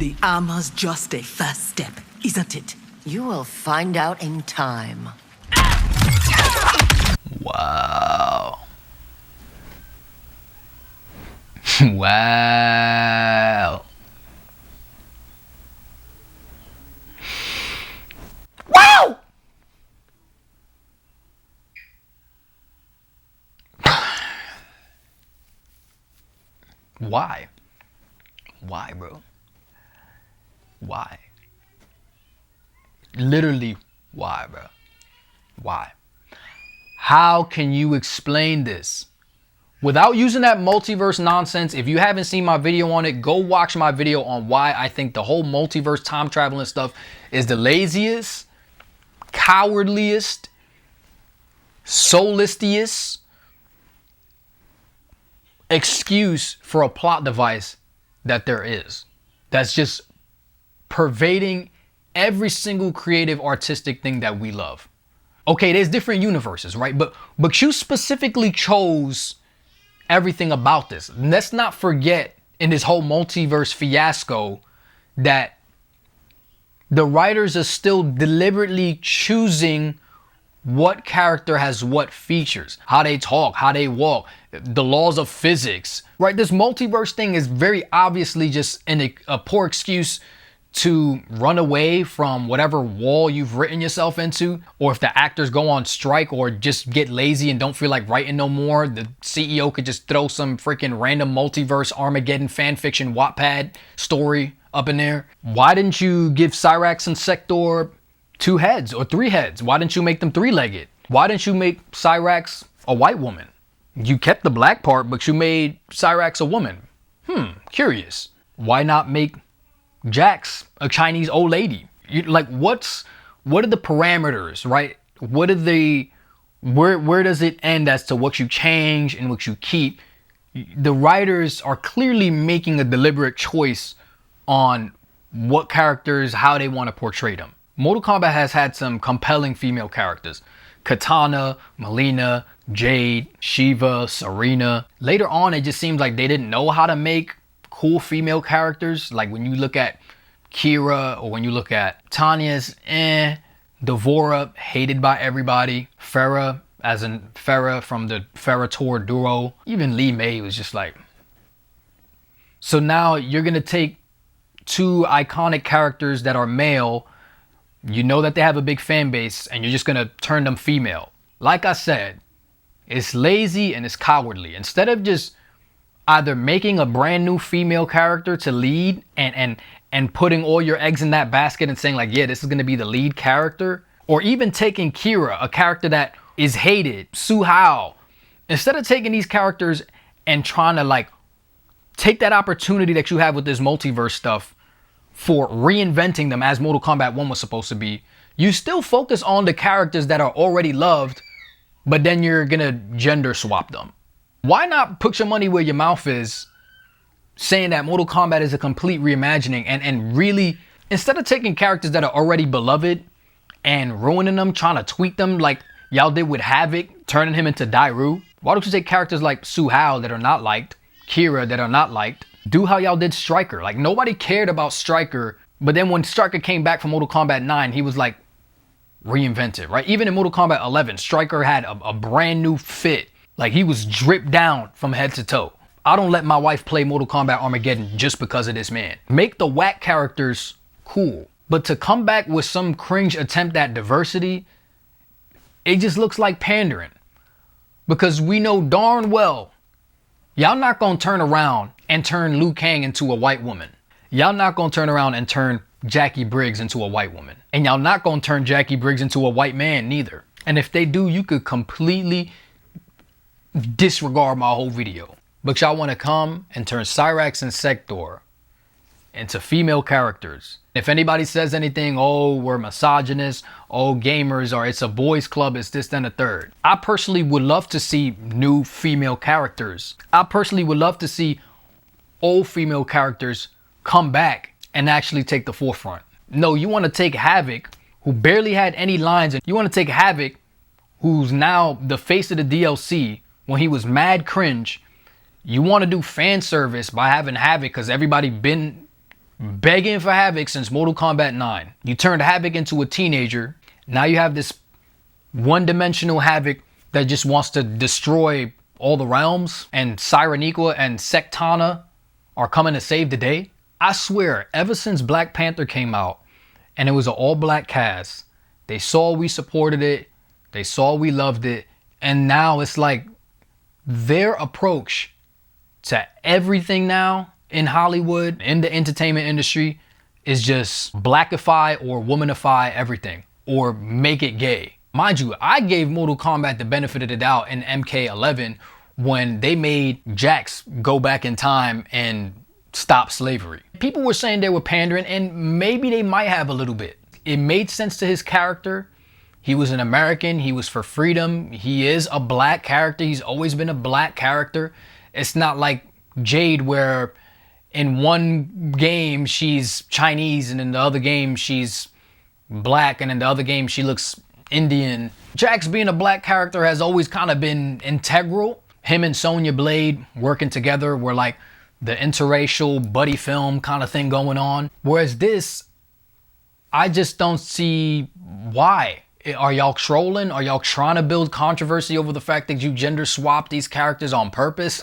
The armor's just a first step, isn't it? You will find out in time. Wow. Wow. Wow! Why? Why, bro? Why? Literally, why, bro? Why? How can you explain this? Without using that multiverse nonsense, if you haven't seen my video on it, go watch my video on why I think the whole multiverse time traveling stuff is the laziest, cowardliest, soullessiest excuse for a plot device that there is. That's just pervading every single creative artistic thing that we love. Okay, there's different universes, right? But you specifically chose everything about this. Let's not forget in this whole multiverse fiasco that the writers are still deliberately choosing what character has what features, how they talk, how they walk, the laws of physics, right? This multiverse thing is very obviously just a poor excuse to run away from whatever wall you've written yourself into, or if the actors go on strike or just get lazy and don't feel like writing no more, the CEO could just throw some freaking random multiverse Armageddon fanfiction Wattpad story up in there. Why didn't you give Cyrax and Sector 2 heads or 3 heads? Why didn't you make them 3-legged? Why didn't you make Cyrax a white woman? You kept the black part, but you made Cyrax a woman. Curious. Why not make Jax a Chinese old lady? What are the parameters, right? What are the, where does it end as to what you change and what you keep? The writers are clearly making a deliberate choice on what characters, how they want to portray them. Mortal Kombat has had some compelling female characters. Katana, Melina, Jade, Shiva, Serena. Later on, it just seems like they didn't know how to make cool female characters. Like when you look at Kira or when you look at Tanya's Devora, hated by everybody. Farah, as in Farah from the Farah Tor duo. Even Lee May was just like. So now you're gonna take 2 iconic characters that are male, you know that they have a big fan base, and you're just gonna turn them female. Like I said, it's lazy and it's cowardly. Instead of just either making a brand new female character to lead and putting all your eggs in that basket and saying like, yeah, this is gonna be the lead character, or even taking Kira, a character that is hated, Su Hao. Instead of taking these characters and trying to like take that opportunity that you have with this multiverse stuff for reinventing them as Mortal Kombat 1 was supposed to be, you still focus on the characters that are already loved, but then you're gonna gender swap them. Why not put your money where your mouth is, saying that Mortal Kombat is a complete reimagining, and really, instead of taking characters that are already beloved and ruining them, trying to tweak them like y'all did with Havoc, turning him into Dairu, why don't you take characters like Su Hao that are not liked, Kira that are not liked, do how y'all did Stryker. Like nobody cared about Stryker, but then when Stryker came back from Mortal Kombat 9, he was like reinvented, right? Even in Mortal Kombat 11, Stryker had a brand new fit. Like he was dripped down from head to toe. I don't let my wife play Mortal Kombat Armageddon just because of this man. Make the whack characters cool. But to come back with some cringe attempt at diversity, it just looks like pandering. Because we know darn well, y'all not gonna turn around and turn Liu Kang into a white woman. Y'all not gonna turn around and turn Jackie Briggs into a white woman. And y'all not gonna turn Jackie Briggs into a white man neither. And if they do, you could completely disregard my whole video. But y'all wanna come and turn Cyrax and Sector into female characters. If anybody says anything, oh, we're misogynist, oh, gamers, or it's a boys club, it's this, then a third. I personally would love to see new female characters. I personally would love to see old female characters come back and actually take the forefront. No, you want to take Havoc, who barely had any lines, and you want to take Havoc, who's now the face of the DLC, when he was mad cringe. You want to do fan service by having Havoc because everybody been begging for Havoc since Mortal Kombat 9. You turned Havoc into a teenager. Now you have this one-dimensional Havoc that just wants to destroy all the realms, and Sireniqua and Sectana are coming to save the day. I swear, ever since Black Panther came out and it was an all-black cast, they saw we supported it, they saw we loved it, and now it's like their approach to everything now in Hollywood, in the entertainment industry, is just blackify or womanify everything or make it gay. Mind you, I gave Mortal Kombat the benefit of the doubt in MK11 when they made Jax go back in time and stop slavery. People were saying they were pandering, and maybe they might have a little bit. It made sense to his character. He was an American, he was for freedom. He is a black character, he's always been a black character. It's not like Jade where in one game she's Chinese and in the other game she's black and in the other game she looks Indian. Jax being a black character has always kind of been integral. Him and Sonya Blade working together were like the interracial buddy film kind of thing going on. Whereas this, I just don't see why. Are y'all trolling? Are y'all trying to build controversy over the fact that you gender swap these characters on purpose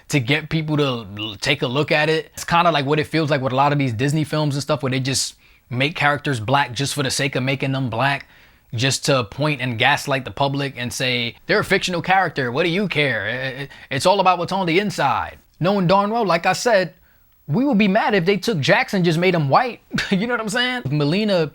to get people to take a look at it? It's kind of like what it feels like with a lot of these Disney films and stuff where they just make characters black just for the sake of making them black, just to point and gaslight the public and say, they're a fictional character, what do you care? It's all about what's on the inside. Knowing darn well, like I said, we would be mad if they took Jax and just made him white. You know what I'm saying? Melina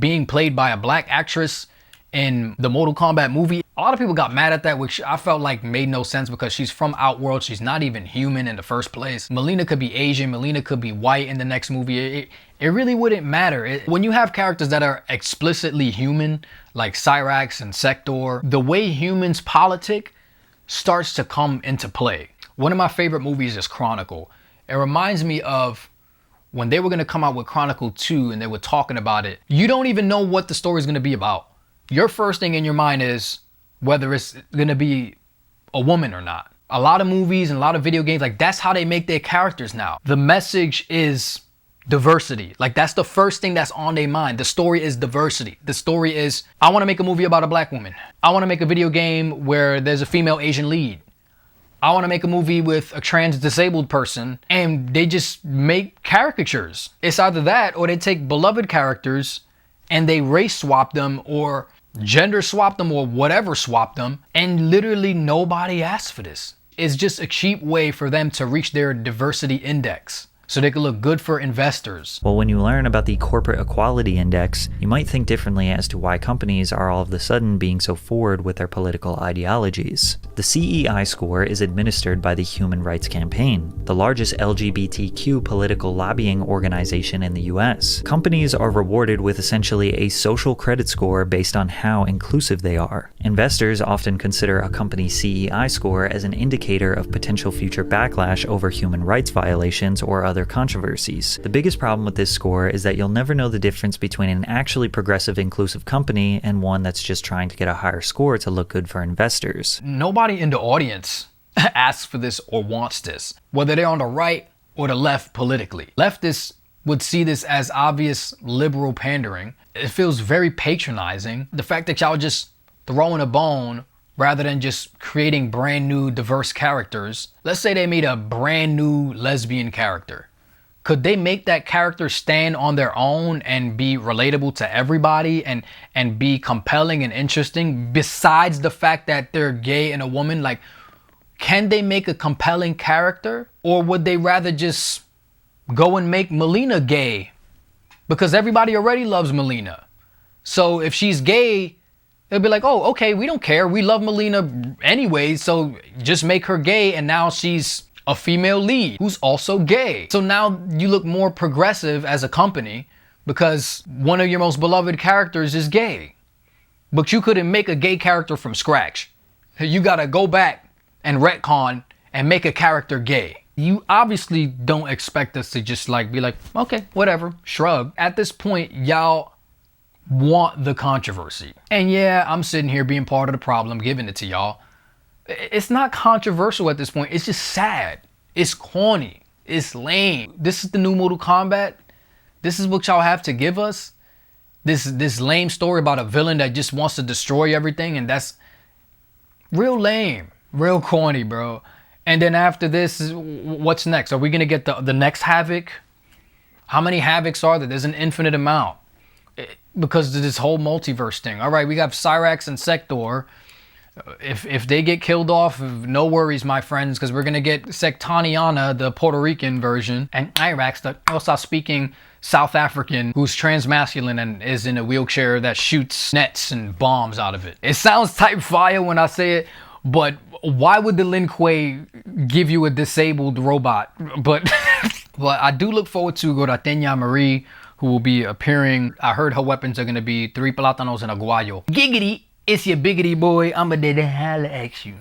being played by a black actress in the Mortal Kombat movie, a lot of people got mad at that, which I felt like made no sense because she's from Outworld. She's not even human in the first place. Melina could be Asian, Melina could be white in the next movie. It really wouldn't matter. When you have characters that are explicitly human, like Cyrax and Sector, the way humans politic starts to come into play. One of my favorite movies is Chronicle. It reminds me of when they were going to come out with Chronicle 2 and they were talking about it. You don't even know what the story is going to be about. Your first thing in your mind is whether it's going to be a woman or not. A lot of movies and a lot of video games, like that's how they make their characters now. The message is diversity. Like that's the first thing that's on their mind. The story is diversity. The story is, I want to make a movie about a black woman. I want to make a video game where there's a female Asian lead. I want to make a movie with a trans disabled person, and they just make caricatures. It's either that or they take beloved characters and they race swap them or gender swap them or whatever swap them, and literally nobody asked for this. It's just a cheap way for them to reach their diversity index so they can look good for investors. Well, when you learn about the Corporate Equality Index, you might think differently as to why companies are all of a sudden being so forward with their political ideologies. The CEI score is administered by the Human Rights Campaign, the largest LGBTQ political lobbying organization in the US. Companies are rewarded with essentially a social credit score based on how inclusive they are. Investors often consider a company's CEI score as an indicator of potential future backlash over human rights violations or other controversies. The biggest problem with this score is that you'll never know the difference between an actually progressive, inclusive company and one that's just trying to get a higher score to look good for investors. Nobody in the audience asks for this or wants this, whether they're on the right or the left politically. Leftists would see this as obvious liberal pandering. It feels very patronizing. The fact that y'all just throwing a bone rather than just creating brand new diverse characters. Let's say they made a brand new lesbian character. Could they make that character stand on their own and be relatable to everybody and be compelling and interesting besides the fact that they're gay and a woman? Like, can they make a compelling character, or would they rather just go and make Melina gay? Because everybody already loves Melina. So if she's gay, they'll be like, oh, okay, we don't care. We love Melina anyway, so just make her gay, and now she's a female lead who's also gay. So now you look more progressive as a company because one of your most beloved characters is gay. But you couldn't make a gay character from scratch. You gotta go back and retcon and make a character gay. You obviously don't expect us to just like be like, okay, whatever, shrug. At this point, y'all want the controversy. And yeah, I'm sitting here being part of the problem, giving it to y'all. It's not controversial at this point. It's just sad. It's corny. It's lame. This is the new Mortal Kombat. This is what y'all have to give us? This lame story about a villain that just wants to destroy everything, and that's real lame, real corny, bro. And then after this, what's next? Are we gonna get the next Havoc? How many Havocs are there? There's an infinite amount. Because of this whole multiverse thing. All right, we got Cyrax and Sector. If they get killed off, no worries, my friends, because we're gonna get Sectaniana, the Puerto Rican version, and Irax, the also speaking South African, who's transmasculine and is in a wheelchair that shoots nets and bombs out of it. It sounds type fire when I say it, but why would the Lin Kuei give you a disabled robot? But but I do look forward to Goratenya Marie, who will be appearing. I heard her weapons are gonna be 3 plátanos and a guayo. Giggity, it's your biggity boy. I'ma holla at you.